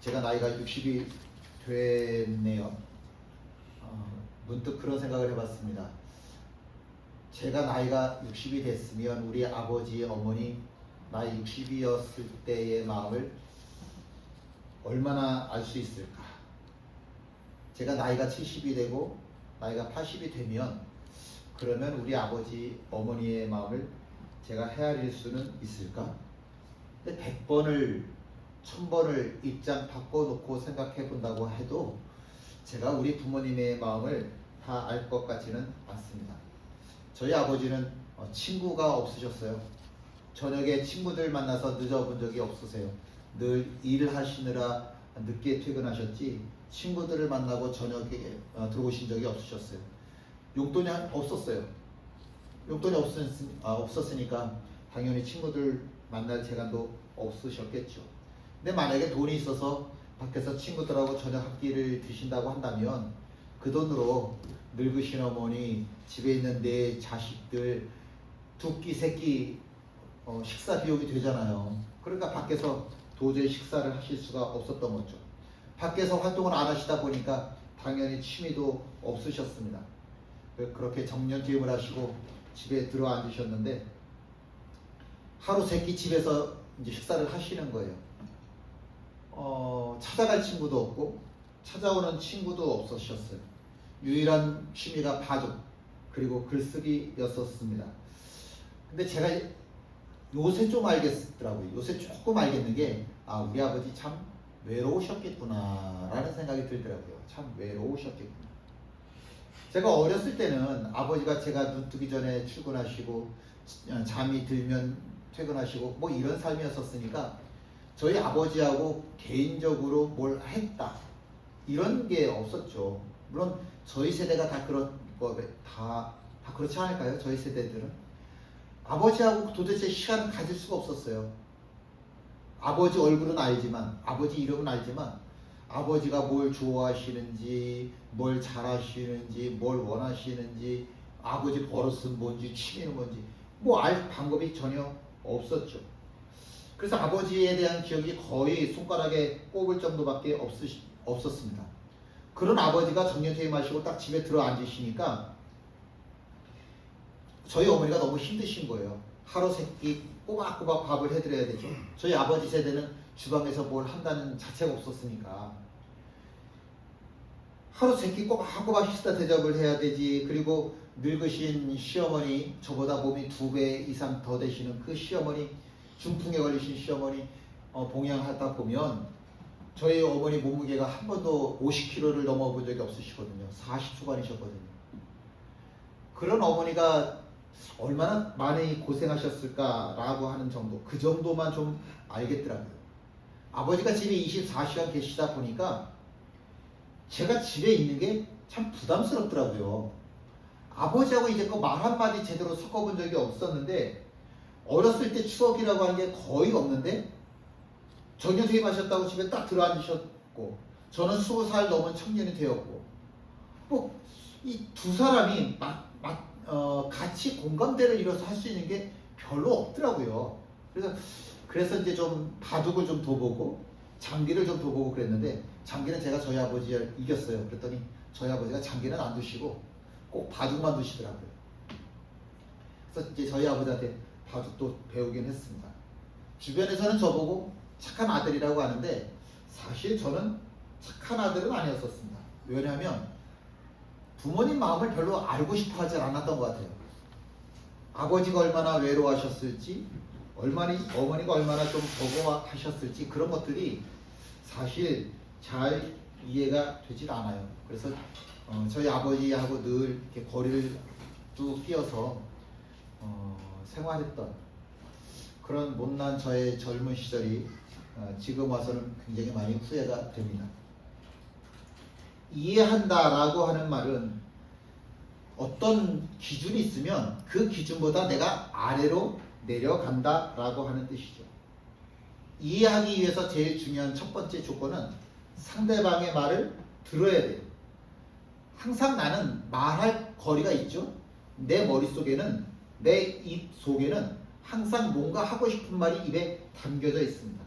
제가 나이가 60이 됐네요. 문득 그런 생각을 해봤습니다. 제가 나이가 60이 됐으면 우리 아버지, 어머니 나이 60이었을 때의 마음을 얼마나 알 수 있을까? 제가 나이가 70이 되고 나이가 80이 되면 그러면 우리 아버지, 어머니의 마음을 제가 헤아릴 수는 있을까? 근데 100번을, 1000번을 입장 바꿔놓고 생각해 본다고 해도 제가 우리 부모님의 마음을 다 알 것 같지는 않습니다. 저희 아버지는 친구가 없으셨어요. 저녁에 친구들 만나서 늦어본 적이 없으세요. 늘 일을 하시느라 늦게 퇴근하셨지 친구들을 만나고 저녁에 들어오신 적이 없으셨어요. 용돈이 없었어요. 용돈이 없었으니까 당연히 친구들 만날 시간도 없으셨겠죠. 근데 만약에 돈이 있어서 밖에서 친구들하고 저녁 한 끼를 드신다고 한다면 그 돈으로 늙으신 어머니, 집에 있는 내 자식들 두 끼, 세 끼 식사 비용이 되잖아요. 그러니까 밖에서 도저히 식사를 하실 수가 없었던 거죠. 밖에서 활동을 안 하시다 보니까 당연히 취미도 없으셨습니다. 그렇게 정년퇴임을 하시고 집에 들어앉으셨는데 하루 세 끼 집에서 이제 식사를 하시는 거예요. 찾아갈 친구도 없고 찾아오는 친구도 없으셨어요. 유일한 취미가 바둑 그리고 글쓰기였었습니다. 근데 제가 요새 좀 알겠더라고요. 요새 조금 알겠는 게 우리 아버지 참 외로우셨겠구나 라는 생각이 들더라고요. 참 외로우셨겠구나. 제가 어렸을 때는 아버지가 제가 눈 뜨기 전에 출근하시고 잠이 들면 퇴근하시고 뭐 이런 삶이었었으니까 저희 아버지하고 개인적으로 뭘 했다 이런 게 없었죠. 물론 저희 세대가 다 그렇지 않을까요? 저희 세대들은 아버지하고 도대체 시간을 가질 수가 없었어요. 아버지 얼굴은 알지만, 아버지 이름은 알지만 아버지가 뭘 좋아하시는지, 뭘 잘하시는지, 뭘 원하시는지, 아버지 버릇은 뭔지, 취미는 뭔지 뭐 알 방법이 전혀 없었죠. 그래서 아버지에 대한 기억이 거의 손가락에 꼽을 정도밖에 없었습니다. 그런 아버지가 정년퇴임하시고 딱 집에 들어 앉으시니까 저희 어머니가 너무 힘드신 거예요. 하루 세 끼 꼬박꼬박 밥을 해드려야 되죠. 저희 아버지 세대는 주방에서 뭘 한다는 자체가 없었으니까 하루 세 끼 꼬박꼬박 식사 대접을 해야 되지. 그리고 늙으신 시어머니, 저보다 몸이 2배 이상 더 되시는 그 시어머니, 중풍에 걸리신 시어머니 봉양하다 보면 저희 어머니 몸무게가 한 번도 50kg를 넘어본 적이 없으시거든요. 40초반이셨거든요. 그런 어머니가 얼마나 많이 고생하셨을까라고 하는 정도, 그 정도만 좀 알겠더라고요. 아버지가 집에 24시간 계시다 보니까 제가 집에 있는 게 참 부담스럽더라고요. 아버지하고 이제껏 말 한마디 제대로 섞어본 적이 없었는데 어렸을 때 추억이라고 하는 게 거의 없는데 정년퇴임하셨다고 집에 딱 들어앉으셨고 저는 20살 넘은 청년이 되었고 뭐 이 두 사람이 같이 공감대를 이뤄서 할 수 있는 게 별로 없더라고요. 그래서 이제 좀 바둑을 좀 둬보고 장기를 좀 둬보고 그랬는데 장기는 제가 저희 아버지를 이겼어요. 그랬더니 저희 아버지가 장기는 안 두시고 꼭 바둑만 두시더라고요. 그래서 이제 저희 아버지한테 바둑도 배우긴 했습니다. 주변에서는 저보고 착한 아들이라고 하는데 사실 저는 착한 아들은 아니었었습니다. 왜냐하면 부모님 마음을 별로 알고 싶어 하지 않았던 것 같아요. 아버지가 얼마나 외로워하셨을지, 어머니가 얼마나 좀 버거워하셨을지 그런 것들이 사실 잘 이해가 되질 않아요. 그래서 저희 아버지하고 늘 이렇게 거리를 뚝 띄어서 생활했던 그런 못난 저의 젊은 시절이 지금 와서는 굉장히 많이 후회가 됩니다. 이해한다라고 하는 말은 어떤 기준이 있으면 그 기준보다 내가 아래로 내려간다라고 하는 뜻이죠. 이해하기 위해서 제일 중요한 첫 번째 조건은 상대방의 말을 들어야 돼요. 항상 나는 말할 거리가 있죠. 내 머릿속에는, 내 입 속에는 항상 뭔가 하고 싶은 말이 입에 담겨져 있습니다.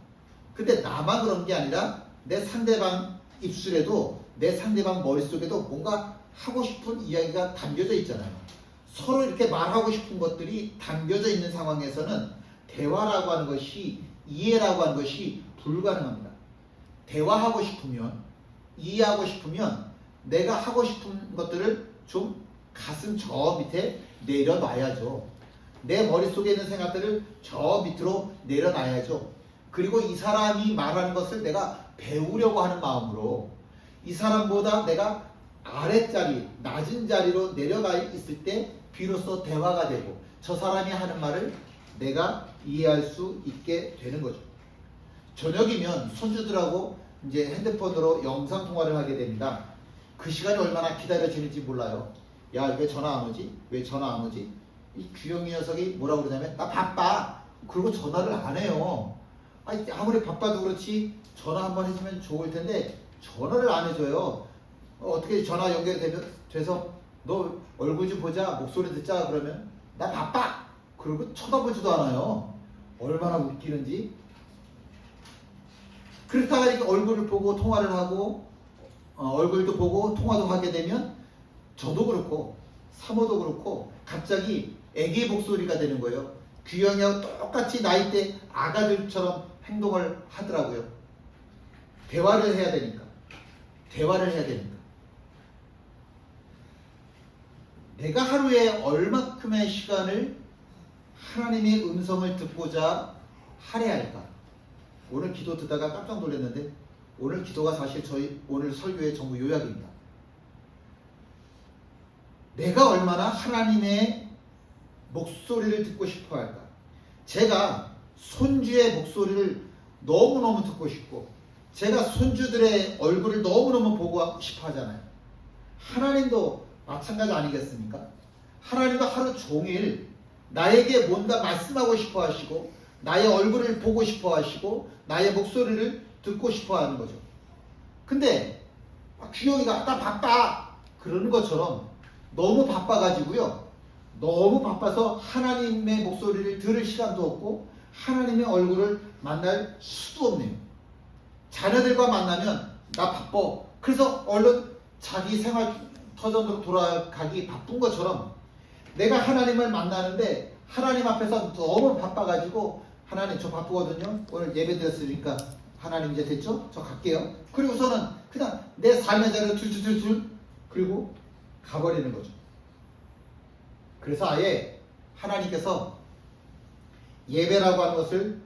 근데 나만 그런 게 아니라 내 상대방 입술에도 내 상대방 머릿속에도 뭔가 하고 싶은 이야기가 담겨져 있잖아요. 서로 이렇게 말하고 싶은 것들이 담겨져 있는 상황에서는 대화라고 하는 것이, 이해라고 하는 것이 불가능합니다. 대화하고 싶으면, 이해하고 싶으면 내가 하고 싶은 것들을 좀 가슴 저 밑에 내려놔야죠. 내 머릿속에 있는 생각들을 저 밑으로 내려놔야죠. 그리고 이 사람이 말하는 것을 내가 배우려고 하는 마음으로, 이 사람보다 내가 아랫자리, 낮은 자리로 내려가 있을 때 비로소 대화가 되고 저 사람이 하는 말을 내가 이해할 수 있게 되는 거죠. 저녁이면 손주들하고 이제 핸드폰으로 영상 통화를 하게 됩니다. 그 시간이 얼마나 기다려지는지 몰라요. 야, 왜 전화 안 오지? 왜 전화 안 오지? 이 규영이 녀석이 뭐라고 그러냐면 나 바빠. 그리고 전화를 안 해요. 아니, 아무리 바빠도 그렇지 전화 한번 해주면 좋을 텐데 전화를 안 해줘요. 어떻게 전화 연결돼서 너 얼굴 좀 보자, 목소리 듣자 그러면 나 바빠. 그리고 쳐다보지도 않아요. 얼마나 웃기는지. 그렇다가 이렇게 얼굴을 보고 통화를 하고 얼굴도 보고 통화도 하게 되면 저도 그렇고 사모도 그렇고 갑자기 애기 목소리가 되는 거예요. 규영이하고 똑같이 나이대 아가들처럼 행동을 하더라고요. 대화를 해야 되니까. 대화를 해야 되니까. 내가 하루에 얼마큼의 시간을 하나님의 음성을 듣고자 할애할까? 오늘 기도 듣다가 깜짝 놀랐는데 오늘 기도가 사실 저희 오늘 설교의 전부 요약입니다. 내가 얼마나 하나님의 목소리를 듣고 싶어 할까? 제가 손주의 목소리를 너무너무 듣고 싶고 제가 손주들의 얼굴을 너무너무 보고 싶어 하잖아요. 하나님도 마찬가지 아니겠습니까? 하나님도 하루 종일 나에게 뭔가 말씀하고 싶어 하시고 나의 얼굴을 보고 싶어 하시고 나의 목소리를 듣고 싶어 하는 거죠. 근데 규영이가 나 바빠 그러는 것처럼 너무 바빠가지고요. 너무 바빠서 하나님의 목소리를 들을 시간도 없고 하나님의 얼굴을 만날 수도 없네요. 자녀들과 만나면 나 바빠. 그래서 얼른 자기 생활 터전으로 돌아가기 바쁜 것처럼 내가 하나님을 만나는데 하나님 앞에서 너무 바빠가지고 하나님 저 바쁘거든요. 오늘 예배 드렸으니까 하나님 이제 됐죠? 저 갈게요. 그리고서는 그냥 내 삶의 자리를 둘 그리고 가버리는 거죠. 그래서 아예 하나님께서 예배라고 하는 것을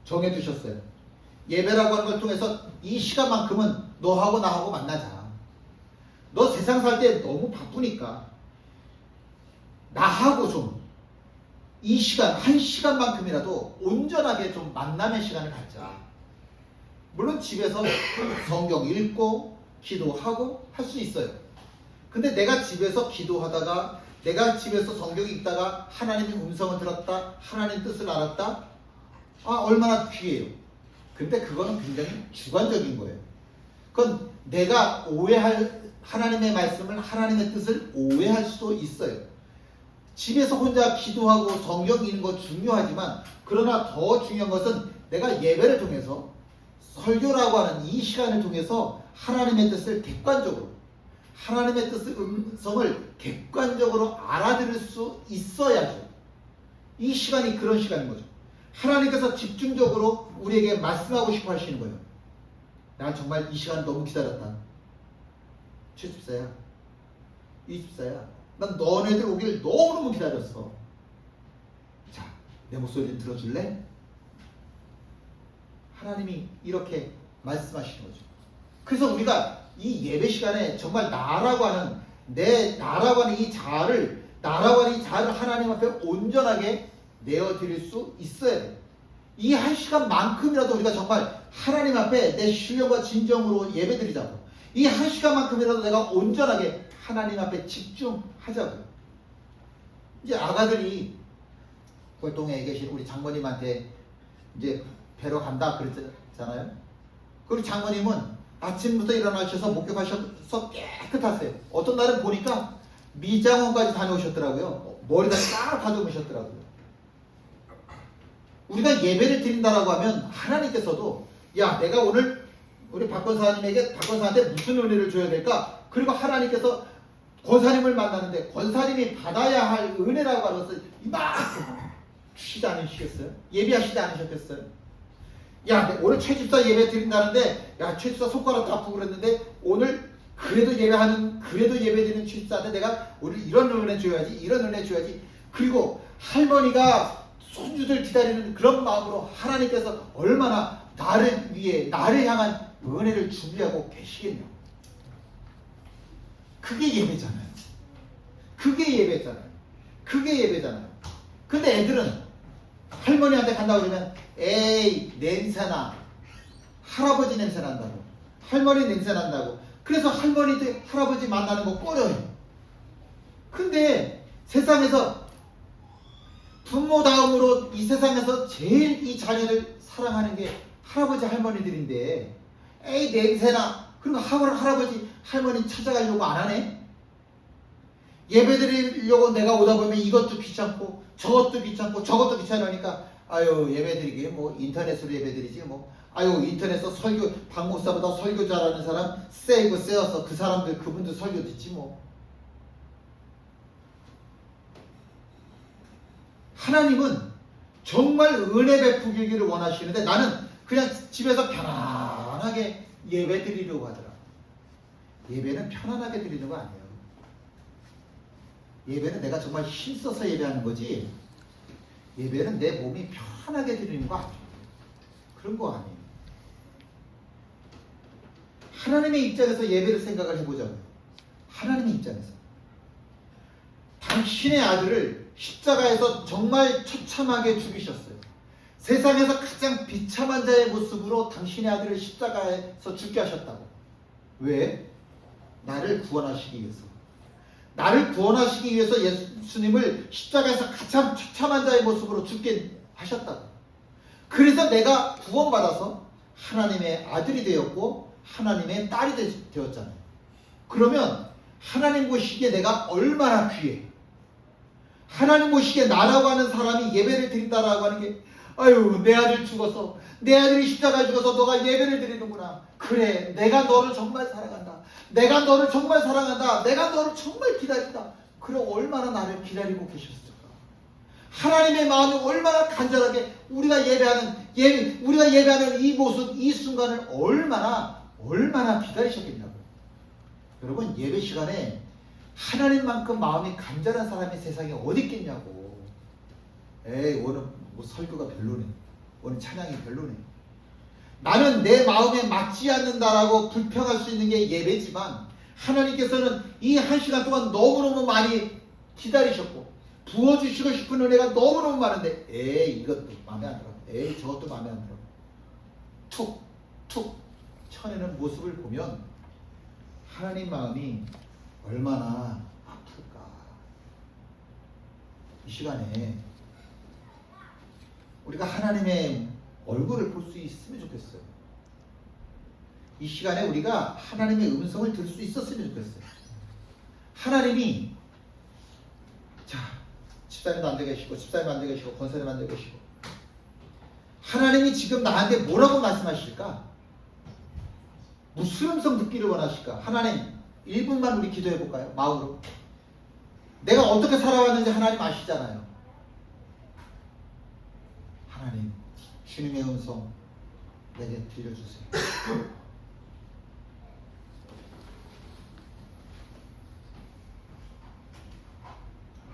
정해두셨어요. 예배라고 하는 걸 통해서 이 시간만큼은 너하고 나하고 만나자. 너 세상 살 때 너무 바쁘니까 나하고 좀 이 시간, 한 시간만큼이라도 온전하게 좀 만남의 시간을 갖자. 물론 집에서 성경 읽고 기도하고 할 수 있어요. 근데 내가 집에서 기도하다가 내가 집에서 성경 읽다가 하나님의 음성을 들었다, 하나님 뜻을 알았다, 얼마나 귀해요. 근데 그거는 굉장히 주관적인 거예요. 그건 내가 하나님의 말씀을, 하나님의 뜻을 오해할 수도 있어요. 집에서 혼자 기도하고 성경 읽는 거 중요하지만 그러나 더 중요한 것은 내가 예배를 통해서 설교라고 하는 이 시간을 통해서 하나님의 뜻을 객관적으로 하나님의 뜻의 음성을 객관적으로 알아들을 수 있어야죠. 이 시간이 그런 시간인 거죠. 하나님께서 집중적으로 우리에게 말씀하고 싶어 하시는 거예요. 난 정말 이 시간 너무 기다렸다. 최집사야, 이집사야, 난 너네들 오길 너무너무 기다렸어. 자, 내 목소리 좀 들어줄래? 하나님이 이렇게 말씀하시는 거죠. 그래서 우리가 이 예배 시간에 정말 나라고 하는 이 자아를 하나님 앞에 온전하게 내어드릴 수 있어야 돼요. 이 한 시간만큼이라도 우리가 정말 하나님 앞에 내 신령과 진정으로 예배드리자고. 이 한 시간만큼이라도 내가 온전하게 하나님 앞에 집중하자고요. 이제 아가들이 골동에 계신 우리 장모님한테 이제 뵈러 간다 그랬잖아요. 그리고 장모님은 아침부터 일어나셔서 목욕하셔서 깨끗하세요. 어떤 날은 보니까 미장원까지 다녀오셨더라고요. 머리가 싹 다듬으셨더라고요. 우리가 예배를 드린다라고 하면 하나님께서도 야, 내가 오늘 우리 박 권사한테 무슨 은혜를 줘야 될까? 그리고 하나님께서 권사님을 만나는데 권사님이 받아야 할 은혜라고 하면서 이만큼 주시지 않으시겠어요? 예배하시지 않으셨겠어요? 야, 오늘 최집사 예배 드린다는데, 야, 최집사 손가락도 아프고 그랬는데, 오늘 그래도 예배 드리는 최집사한테 내가 오늘 이런 은혜 줘야지, 이런 은혜 줘야지. 그리고 할머니가 손주들 기다리는 그런 마음으로 하나님께서 얼마나 나를 위해, 나를 향한 은혜를 준비하고 계시겠냐고. 그게 예배잖아요. 그게 예배잖아요. 그게 예배잖아요. 근데 애들은 할머니한테 간다고 그러면 에이 냄새나, 할아버지 냄새 난다고, 할머니 냄새 난다고. 그래서 할머니들 할아버지 만나는 거 꺼려요. 근데 세상에서 부모 다음으로 이 세상에서 제일 이 자녀를 사랑하는 게 할아버지 할머니들인데 에이 냄새나, 그리고 할아버지 할머니 찾아가려고 안 하네. 예배 드리려고 내가 오다 보면 이것도 귀찮고 저것도 귀찮고 저것도 귀찮으니까 아유 예배 드리기 뭐 인터넷으로 예배 드리지 뭐, 아유 인터넷에서 설교, 박 목사보다 설교 잘하는 사람 세어서 그 사람들 그분들 설교 듣지 뭐. 하나님은 정말 은혜 베푸기를 원하시는데 나는 그냥 집에서 편안하게 예배 드리려고 하더라. 예배는 편안하게 드리는 거 아니에요. 예배는 내가 정말 힘써서 예배하는 거지, 예배는 내 몸이 편하게 드리는 거 아니에요. 그런 거 아니에요. 하나님의 입장에서 예배를 생각을 해보자고요. 하나님의 입장에서 당신의 아들을 십자가에서 정말 처참하게 죽이셨어요. 세상에서 가장 비참한 자의 모습으로 당신의 아들을 십자가에서 죽게 하셨다고. 왜? 나를 구원하시기 위해서. 나를 구원하시기 위해서 예수님을 십자가에서 가장 처참한 자의 모습으로 죽게 하셨다고. 그래서 내가 구원받아서 하나님의 아들이 되었고 하나님의 딸이 되었잖아요. 그러면 하나님 보시기에 내가 얼마나 귀해. 하나님 보시기에 나라고 하는 사람이 예배를 드린다라고 하는 게, 아유 내 아들 죽어서, 내 아들이 십자가에 죽어서 너가 예배를 드리는구나. 그래, 내가 너를 정말 사랑한다. 내가 너를 정말 사랑한다. 내가 너를 정말 기다린다. 그럼 얼마나 나를 기다리고 계셨을까. 하나님의 마음이 얼마나 간절하게 우리가 예배하는 이 모습, 이 순간을 얼마나 기다리셨겠냐고. 여러분, 예배 시간에 하나님만큼 마음이 간절한 사람이 세상에 어디 있겠냐고. 에이 오늘 뭐 설교가 별로네, 오늘 찬양이 별로네. 나는 내 마음에 맞지 않는다라고 불평할 수 있는 게 예배지만, 하나님께서는 이 한 시간 동안 너무너무 많이 기다리셨고 부어주시고 싶은 은혜가 너무너무 많은데 에이 이것도 마음에 안 들어, 에이 저것도 마음에 안 들어, 툭툭 쳐내는 모습을 보면 하나님 마음이 얼마나 아플까. 이 시간에 우리가 하나님의 얼굴을 볼 수 있으면 좋겠어요. 이 시간에 우리가 하나님의 음성을 들을 수 있었으면 좋겠어요. 하나님이, 자, 집사님도 앉아 계시고, 집사님 앉아 계시고, 권사님 앉아 계시고, 하나님이 지금 나한테 뭐라고 말씀하실까? 무슨 음성 듣기를 원하실까? 하나님, 1분만 우리 기도해 볼까요? 마음으로. 내가 어떻게 살아왔는지 하나님 아시잖아요. 하나님, 주님의 음성 내게 들려주세요.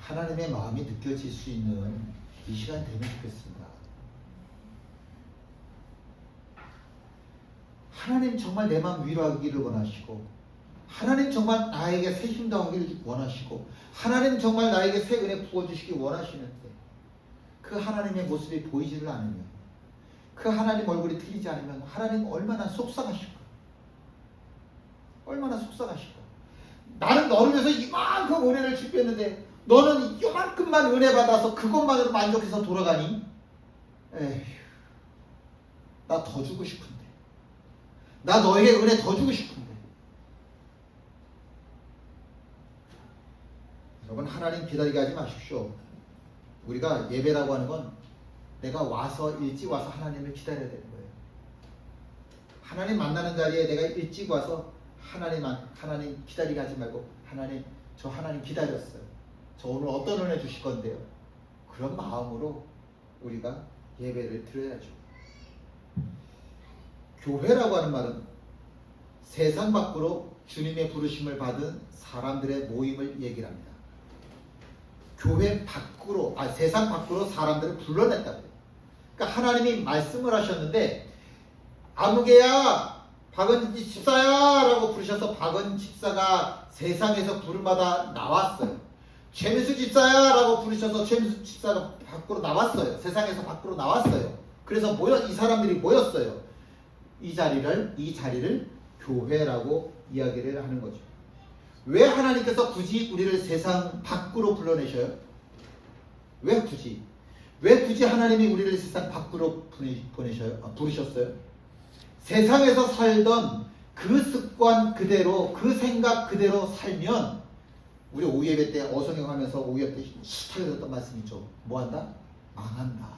하나님의 마음이 느껴질 수 있는 이 시간 되면 좋겠습니다. 하나님 정말 내 마음 위로하기를 원하시고, 하나님 정말 나에게 새 힘 더하기를 원하시고, 하나님 정말 나에게 새 은혜 부어주시기 원하시는데 그 하나님의 모습이 보이지를 않으면, 그 하나님 얼굴이 틀리지 않으면 하나님 얼마나 속상하실까. 얼마나 속상하실까. 나는 너를 위해서 이만큼 은혜를 준비했는데 너는 이만큼만 은혜 받아서 그것만으로 만족해서 돌아가니? 에휴, 나 더 주고 싶은데, 나 너에게 은혜 더 주고 싶은데. 여러분, 하나님 기다리게 하지 마십시오. 우리가 예배라고 하는 건 내가 일찍 와서 하나님을 기다려야 되는 거예요. 하나님 만나는 자리에 내가 일찍 와서 하나님 기다리게 하지 말고 저 하나님 기다렸어요. 저 오늘 어떤 은혜 주실 건데요. 그런 마음으로 우리가 예배를 드려야죠. 교회라고 하는 말은 세상 밖으로 주님의 부르심을 받은 사람들의 모임을 얘기를 합니다. 교회 밖으로, 세상 밖으로 사람들을 불러냈다고요. 그러니까 하나님이 말씀을 하셨는데 아무개야, 박은지 집사야 라고 부르셔서 박은 집사가 세상에서 부름받아 나왔어요. 최민수 집사야 라고 부르셔서 최민수 집사가 밖으로 나왔어요. 세상에서 밖으로 나왔어요. 그래서 이 사람들이 모였어요. 이 자리를 교회라고 이야기를 하는 거죠. 왜 하나님께서 굳이 우리를 세상 밖으로 불러내셔요? 왜 굳이 하나님이 우리를 세상 밖으로 부르셨어요? 세상에서 살던 그 습관 그대로, 그 생각 그대로 살면, 우리 오예배 때 어성경하면서 오예배 때 숱하게 들었던 말씀이죠. 뭐한다? 망한다.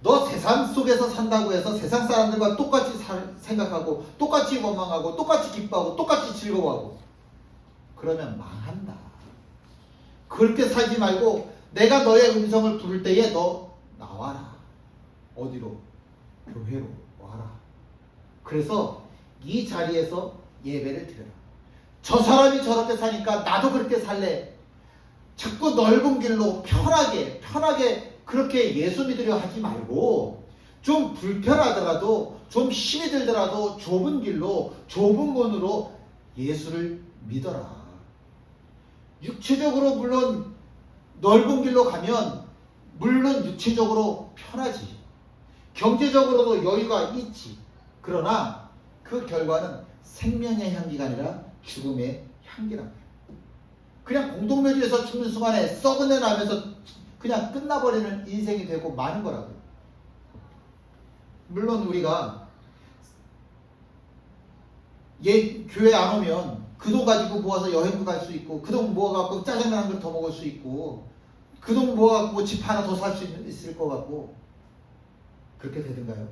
너 세상 속에서 산다고 해서 세상 사람들과 똑같이 생각하고 똑같이 원망하고 똑같이 기뻐하고 똑같이 즐거워하고 그러면 망한다. 그렇게 살지 말고 내가 너의 음성을 부를 때에 너 나와라. 어디로? 교회로 와라. 그래서 이 자리에서 예배를 드려라. 저 사람이 저렇게 사니까 나도 그렇게 살래. 자꾸 넓은 길로 편하게 그렇게 예수 믿으려 하지 말고, 좀 불편하더라도, 좀 힘이 들더라도 좁은 길로, 좁은 문으로 예수를 믿어라. 육체적으로 물론 넓은 길로 가면 물론 육체적으로 편하지. 경제적으로도 여유가 있지. 그러나 그 결과는 생명의 향기가 아니라 죽음의 향기랍니다. 그냥 공동묘지에서 죽는 순간에 썩은 내 나면서 그냥 끝나버리는 인생이 되고 마는 거라고요. 물론 우리가 교회 안 오면 그 돈 가지고 모아서 여행도 갈 수 있고, 그 돈 모아갖고 짜장면 한 그릇 더 먹을 수 있고, 그 돈 모아갖고 집 하나 더 살 수 있을 것 같고, 그렇게 되던가요?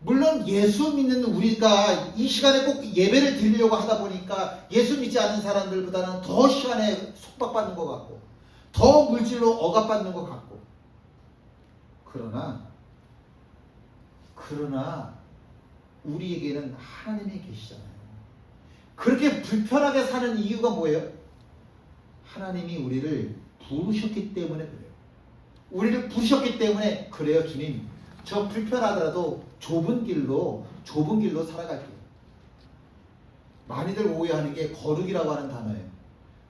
물론 예수 믿는 우리가 이 시간에 꼭 예배를 드리려고 하다 보니까 예수 믿지 않는 사람들보다는 더 시간에 속박받는 것 같고, 더 물질로 억압받는 것 같고, 그러나 우리에게는 하나님이 계시잖아요. 그렇게 불편하게 사는 이유가 뭐예요? 하나님이 우리를 부르셨기 때문에 그래요. 우리를 부르셨기 때문에 그래요. 주님, 저 불편하더라도 좁은 길로 살아갈게요. 많이들 오해하는 게 거룩이라고 하는 단어예요.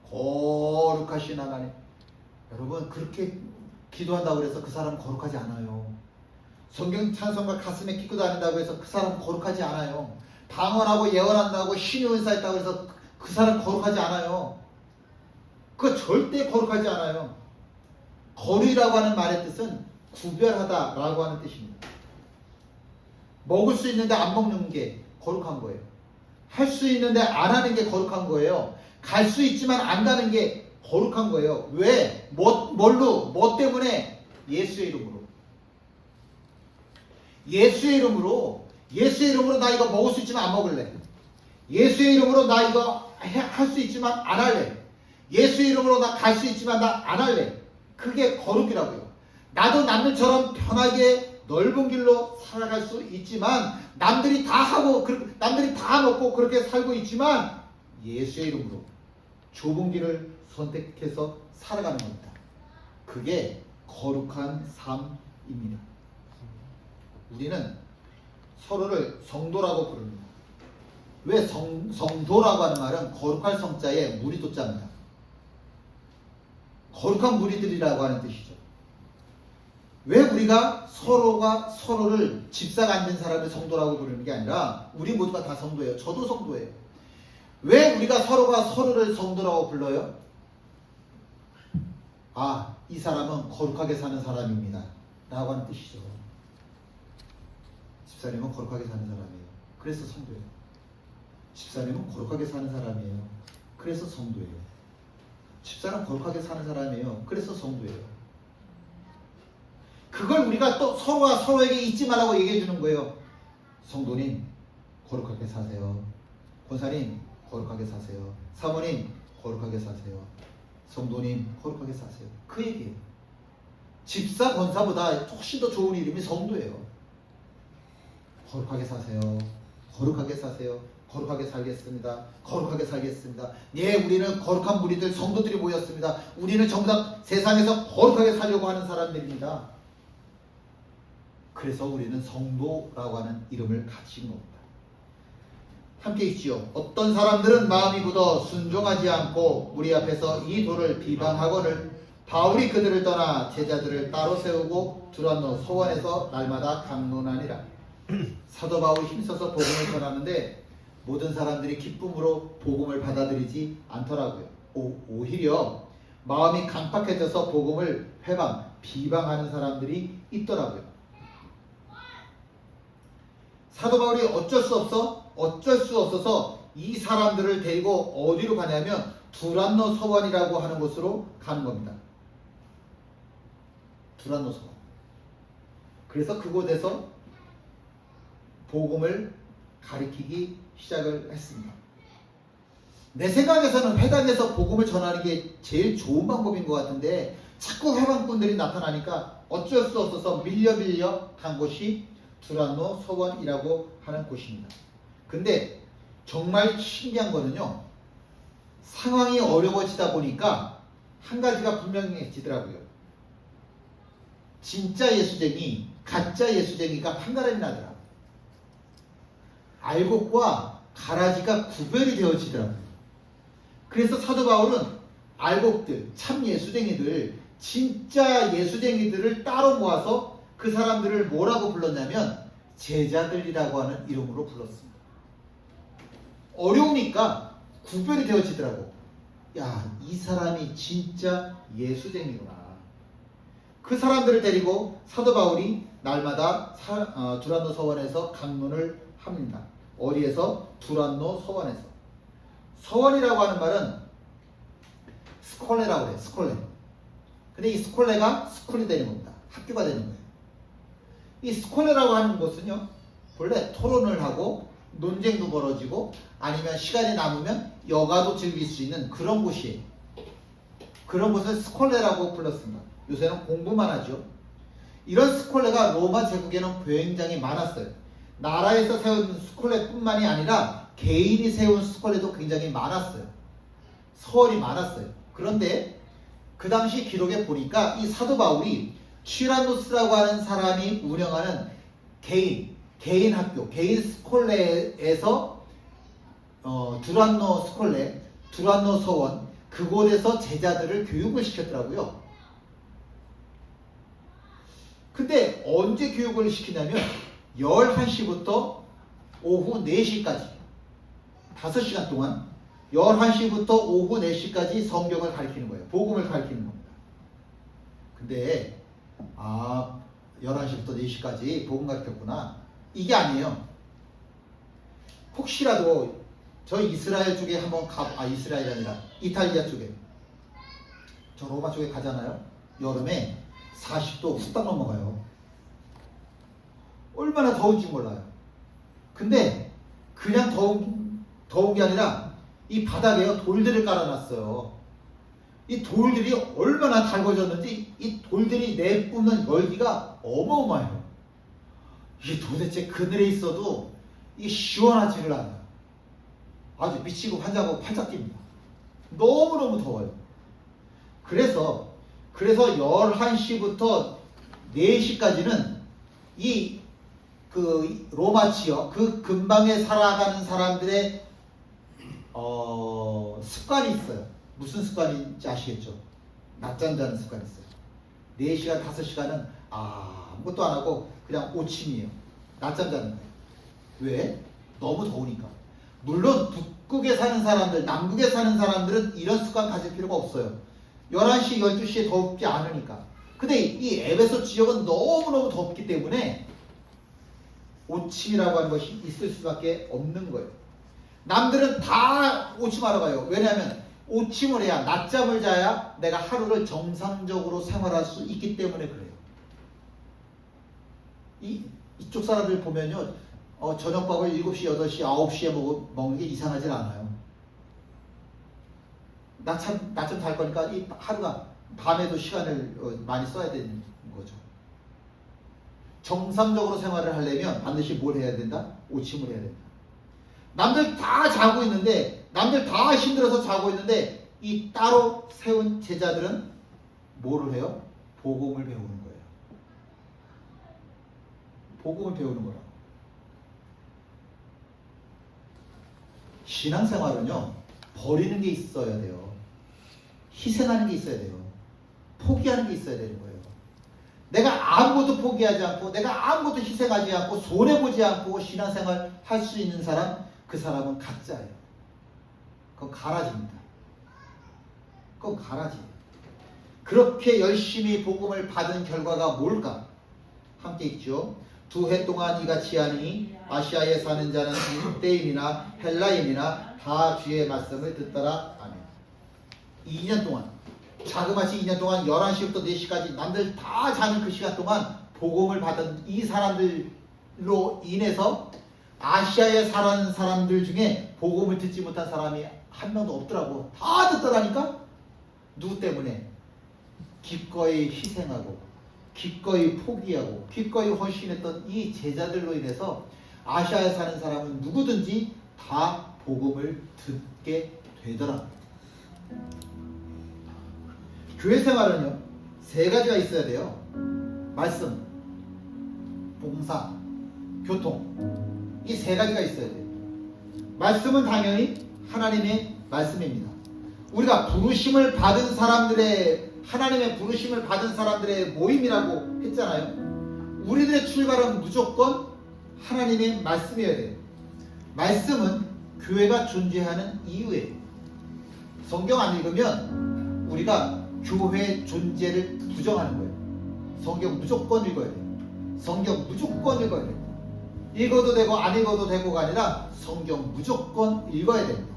거룩하신 하나님. 여러분, 그렇게 기도한다고 해서 그 사람 거룩하지 않아요. 성경 찬송가 가슴에 끼고 다닌다고 해서 그 사람 거룩하지 않아요. 방언하고 예언한다고 신의 은사 있다고 해서 그 사람 거룩하지 않아요. 그거 절대 거룩하지 않아요. 거룩이라고 하는 말의 뜻은 구별하다라고 하는 뜻입니다. 먹을 수 있는데 안 먹는 게 거룩한 거예요. 할 수 있는데 안 하는 게 거룩한 거예요. 갈 수 있지만 안 가는 게 거룩한 거예요. 왜? 뭐 때문에? 예수의 이름으로. 예수의 이름으로 나 이거 먹을 수 있지만 안 먹을래. 예수의 이름으로 나 이거 할 수 있지만 안 할래. 예수의 이름으로 나 갈 수 있지만 나 안 할래. 그게 거룩이라고요. 나도 남들처럼 편하게 넓은 길로 살아갈 수 있지만, 남들이 다 하고 남들이 다 먹고 그렇게 살고 있지만 예수의 이름으로 좁은 길을 선택해서 살아가는 겁니다. 그게 거룩한 삶입니다. 우리는 서로를 성도라고 부릅니다. 왜 성도라고 하는 말은 거룩할 성자에 무리 도자입니다. 거룩한 무리들이라고 하는 뜻이죠. 왜 우리가 서로가 서로를 집사가 안 된 사람을 성도라고 부르는 게 아니라 우리 모두가 다 성도예요. 저도 성도예요. 왜 우리가 서로가 서로를 성도라고 불러요? 이 사람은 거룩하게 사는 사람입니다 라고 하는 뜻이죠. 집사님은 거룩하게 사는 사람이에요. 그래서 성도예요. 집사님은 거룩하게 사는 사람이에요. 그래서 성도예요. 집사는 거룩하게 사는 사람이에요. 그래서 성도예요. 그걸 우리가 또 서로가 서로에게 잊지 말라고 얘기해 주는 거예요. 성도님, 거룩하게 사세요. 권사님, 거룩하게 사세요. 사모님, 거룩하게 사세요. 성도님, 거룩하게 사세요. 그 얘기예요. 집사, 권사보다 훨씬 더 좋은 이름이 성도예요. 거룩하게 사세요. 거룩하게 사세요. 거룩하게 살겠습니다. 거룩하게 살겠습니다. 예, 우리는 거룩한 무리들, 성도들이 모였습니다. 우리는 전부 다 세상에서 거룩하게 살려고 하는 사람들입니다. 그래서 우리는 성도라고 하는 이름을 가진 겁니다. 함께 있지요. 어떤 사람들은 마음이 굳어 순종하지 않고 우리 앞에서 이 도를 비방하거늘 바울이 그들을 떠나 제자들을 따로 세우고 두란노 소원에서 날마다 강론하니라. 사도 바울이 힘써서 복음을 전하는데 모든 사람들이 기쁨으로 복음을 받아들이지 않더라고요. 오히려 마음이 강팍해져서 복음을 비방하는 사람들이 있더라고요. 사도 바울이 어쩔 수 없어서 이 사람들을 데리고 어디로 가냐면 두란노 서원이라고 하는 곳으로 가는 겁니다. 두란노 서원. 그래서 그곳에서 복음을 가리키기 시작을 했습니다. 내 생각에서는 회당에서 복음을 전하는 게 제일 좋은 방법인 것 같은데 자꾸 회방꾼들이 나타나니까 어쩔 수 없어서 밀려 간 곳이 두란노 서원이라고 하는 곳입니다. 근데 정말 신기한 거는요, 상황이 어려워지다 보니까 한 가지가 분명해지더라고요. 진짜 예수쟁이, 가짜 예수쟁이가 판가름이 나더라고요. 알곡과 가라지가 구별이 되어지더라고요. 그래서 사도 바울은 알곡들, 참 예수쟁이들, 진짜 예수쟁이들을 따로 모아서 그 사람들을 뭐라고 불렀냐면 제자들이라고 하는 이름으로 불렀습니다. 어려우니까 구별이 되어지더라고. 야, 이 사람이 진짜 예수쟁이구나. 그 사람들을 데리고 사도 바울이 날마다 두란노 서원에서 강론을 합니다. 어디에서? 두란노 서원에서. 서원이라고 하는 말은 스콜레라고 그래요. 스콜레. 근데 이 스콜레가 스쿨이 되는 겁니다. 학교가 되는 거예요. 이 스콜레라고 하는 곳은요, 본래 토론을 하고 논쟁도 벌어지고 아니면 시간이 남으면 여가도 즐길 수 있는 그런 곳이에요. 그런 곳을 스콜레라고 불렀습니다. 요새는 공부만 하죠. 이런 스콜레가 로마 제국에는 굉장히 많았어요. 나라에서 세운 스콜레뿐만이 아니라 개인이 세운 스콜레도 굉장히 많았어요. 서원이 많았어요. 그런데 그 당시 기록에 보니까 이 사도 바울이 취라노스라고 하는 사람이 운영하는 개인 학교, 개인 스콜레에서 두란노 스콜레, 두란노 서원, 그곳에서 제자들을 교육을 시켰더라고요. 근데 언제 교육을 시키냐면 11시부터 오후 4시까지 5시간 동안 11시부터 오후 4시까지 성경을 가르치는 거예요. 복음을 가르치는 겁니다. 근데 11시부터 4시까지 복음 가르쳤구나. 이게 아니에요. 혹시라도 저희 이스라엘 쪽에 한번 이스라엘이 아니라 이탈리아 쪽에, 저 로마 쪽에 가잖아요. 여름에 40도 후딱 넘어가요. 얼마나 더운지 몰라요. 근데 그냥 더운 게 아니라 이 바닥에요, 돌들을 깔아놨어요. 이 돌들이 얼마나 달궈졌는지 이 돌들이 내뿜는 열기가 어마어마해요. 이게 도대체 그늘에 있어도 이 시원하지를 않아요. 아주 미치고 환장하고 팔짝 뜁니다. 너무너무 더워요. 그래서 11시부터 4시까지는 그 로마 지역, 그 근방에 살아가는 사람들의 습관이 있어요. 무슨 습관인지 아시겠죠? 낮잠 자는 습관이 있어요. 4시간, 5시간은 아무것도 안 하고 그냥 오침이에요. 낮잠 자는 거예요. 왜? 너무 더우니까. 물론 북극에 사는 사람들, 남극에 사는 사람들은 이런 습관 가질 필요가 없어요. 11시, 12시에 덥지 않으니까. 근데 이 에베소 지역은 너무너무 덥기 때문에 오침이라고 하는 것이 있을 수밖에 없는 거예요. 남들은 다 오침하러 가요. 왜냐하면 오침을 해야, 낮잠을 자야 내가 하루를 정상적으로 생활할 수 있기 때문에 그래요. 이쪽 사람들 보면요, 저녁밥을 7시, 8시, 9시에 먹는 게 이상하진 않아요. 낮잠 잘 거니까 이 하루가 밤에도 시간을 많이 써야 되는 거죠. 정상적으로 생활을 하려면 반드시 뭘 해야 된다? 오침을 해야 된다. 남들 다 자고 있는데, 남들 다 힘들어서 자고 있는데, 이 따로 세운 제자들은 뭐를 해요? 복음을 배우는 거예요. 복음을 배우는 거라고. 신앙생활은요, 버리는 게 있어야 돼요. 희생하는 게 있어야 돼요. 포기하는 게 있어야 되는 거예요. 내가 아무것도 포기하지 않고, 내가 아무것도 희생하지 않고, 손해보지 않고 신앙생활 할 수 있는 사람, 그 사람은 가짜예요. 그건 가라지입니다. 그건 가라지예요. 그렇게 열심히 복음을 받은 결과가 뭘까? 함께 읽죠. 2해 동안 이같이 하니 아시아에 사는 자는 유대인이나 헬라인이나 다 주의 말씀을 듣더라. 아멘. 2년 동안, 자그마치 2년 동안 11시부터 4시까지 남들 다 자는 그 시간 동안 복음을 받은 이 사람들로 인해서 아시아에 사는 사람들 중에 복음을 듣지 못한 사람이 한 명도 없더라고. 다 듣더라니까? 누구 때문에? 기꺼이 희생하고, 기꺼이 포기하고, 기꺼이 헌신했던 이 제자들로 인해서 아시아에 사는 사람은 누구든지 다 복음을 듣게 되더라. 교회 생활은요, 3가지가 있어야 돼요. 말씀, 봉사, 교통. 이 3가지가 있어야 돼요. 말씀은 당연히 하나님의 말씀입니다. 우리가 부르심을 받은 사람들의, 하나님의 부르심을 받은 사람들의 모임이라고 했잖아요. 우리들의 출발은 무조건 하나님의 말씀이어야 돼요. 말씀은 교회가 존재하는 이유예요. 성경 안 읽으면 우리가 교회의 존재를 부정하는 거예요. 성경 무조건 읽어야 돼요. 성경 무조건 읽어야 돼요. 읽어도 되고 안 읽어도 되고가 아니라 성경 무조건 읽어야 됩니다.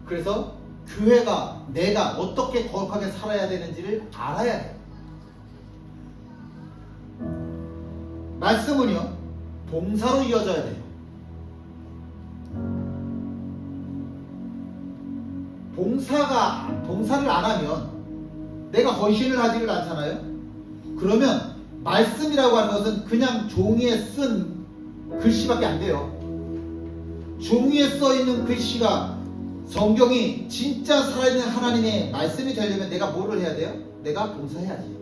그래서 교회가 내가 어떻게 거룩하게 살아야 되는지를 알아야 해요. 말씀은요, 봉사로 이어져야 돼요. 봉사를 안 하면 내가 헌신을 하지를 않잖아요. 그러면 말씀이라고 하는 것은 그냥 종이에 쓴 글씨밖에 안 돼요. 종이에 써 있는 글씨가, 성경이 진짜 살아있는 하나님의 말씀이 되려면 내가 뭐를 해야 돼요? 내가 봉사해야지.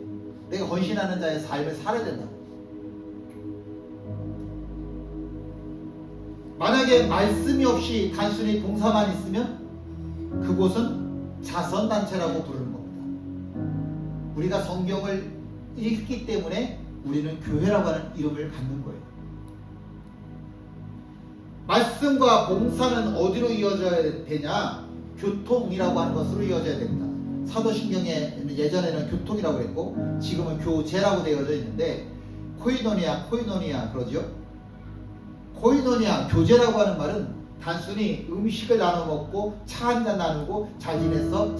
내가 헌신하는 자의 삶을 살아야 된다. 만약에 말씀이 없이 단순히 봉사만 있으면 그곳은 자선단체라고 부르는 겁니다. 우리가 성경을 읽기 때문에 우리는 교회라고 하는 이름을 갖는 거예요. 말씀과 봉사는 어디로 이어져야 되냐? 교통이라고 하는 것으로 이어져야 됩니다. 사도신경에 예전에는 교통이라고 했고 지금은 교제라고 되어져 있는데 코이노니아 그러죠. 코이노니아, 교제라고 하는 말은 단순히 음식을 나눠 먹고 차 한잔 나누고 잘 지냈어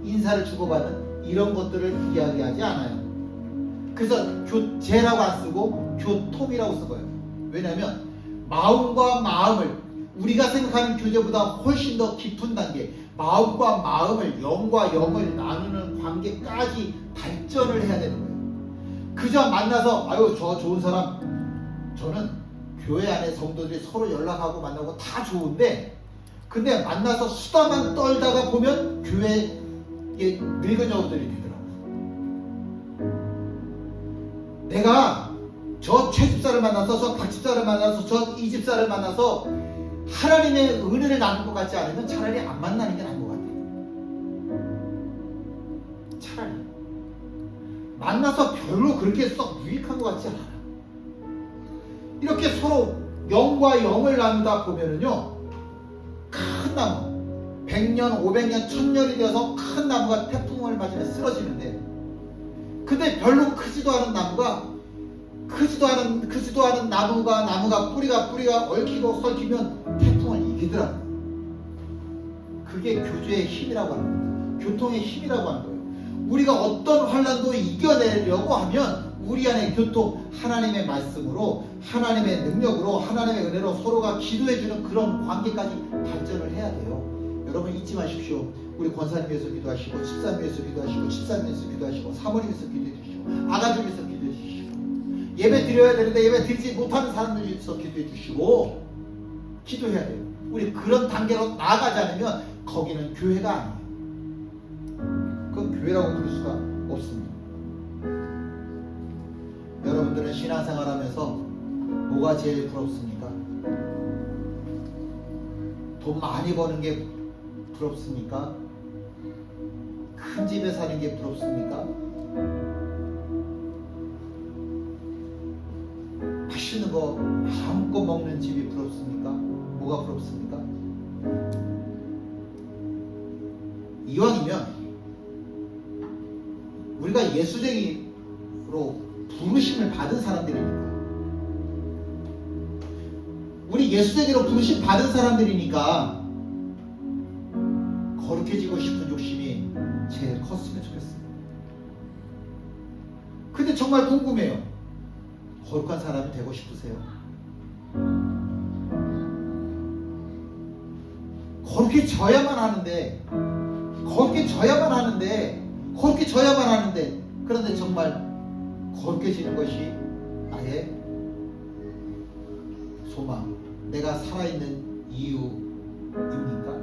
인사를 주고받는 이런 것들을 이야기하지 않아요. 그래서 교제라고 안 쓰고 교통이라고 쓴 거예요. 왜냐하면 마음과 마음을, 우리가 생각하는 교제보다 훨씬 더 깊은 단계, 마음과 마음을, 영과 영을 나누는 관계까지 발전을 해야 되는 거예요. 그저 만나서 아유 저 좋은 사람, 저는 교회 안에 성도들이 서로 연락하고 만나고 다 좋은데, 근데 만나서 수다만 떨다가 보면 교회에 늙은 여우들이 되더라고요. 내가 저 최집사를 만나서, 저 박집사를 만나서, 저 이집사를 만나서 하나님의 은혜를 나눌 것 같지 않으면 차라리 안 만나는 게 나은 것 같아요. 차라리 만나서 별로 그렇게 썩 유익한 것 같지 않아요. 이렇게 서로 영과 영을 나누다 보면은요, 큰 나무, 100년, 500년, 1000년이 되어서 큰 나무가 태풍을 맞으면 쓰러지는데, 근데 별로 크지도 않은 나무가, 크지도 않은 나무가 뿌리가 얽히고 설키면 태풍을 이기더라고요. 그게 교제의 힘이라고 하는 겁니다. 교통의 힘이라고 하는 거예요. 우리가 어떤 환난도 이겨내려고 하면 우리 안에 교통, 하나님의 말씀으로, 하나님의 능력으로, 하나님의 은혜로 서로가 기도해주는 그런 관계까지 발전을 해야 돼요. 여러분 잊지 마십시오. 우리 권사님 위해서 기도하시고, 집사님 위해서 기도하시고, 집사님 위해서 기도하시고, 사모님 위해서 기도해 주시고, 아가족 위해서 기도해 주시고, 예배 드려야 되는데 예배 드리지 못하는 사람들 위해서 기도해 주시고, 기도해야 돼요. 우리 그런 단계로 나아가지 않으면 거기는 교회가 아니에요. 그건 교회라고 부를 수가 없습니다. 여러분들은 신앙생활 하면서 뭐가 제일 부럽습니까? 돈 많이 버는 게 부럽습니까? 큰 집에 사는 게 부럽습니까? 맛있는 거 마음껏 먹는 집이 부럽습니까? 뭐가 부럽습니까? 이왕이면 우리가 예수쟁이로 부르심을 받은 사람들이니까, 우리 예수쟁이로 부르심 받은 사람들이니까 거룩해지고 싶은 욕심이 제일 컸으면 좋겠습니다. 근데 정말 궁금해요. 거룩한 사람이 되고 싶으세요? 거룩해져야만 하는데, 그런데 정말 거룩해지는 것이 나의 소망, 내가 살아있는 이유입니까?